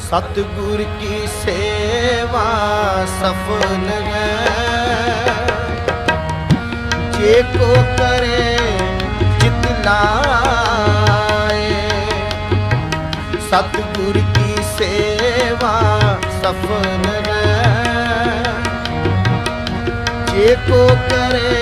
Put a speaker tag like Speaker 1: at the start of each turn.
Speaker 1: सतगुर की सेवा सफल है, जे को करे चित लाए। सतगुर की सेवा सफल है, जे को करे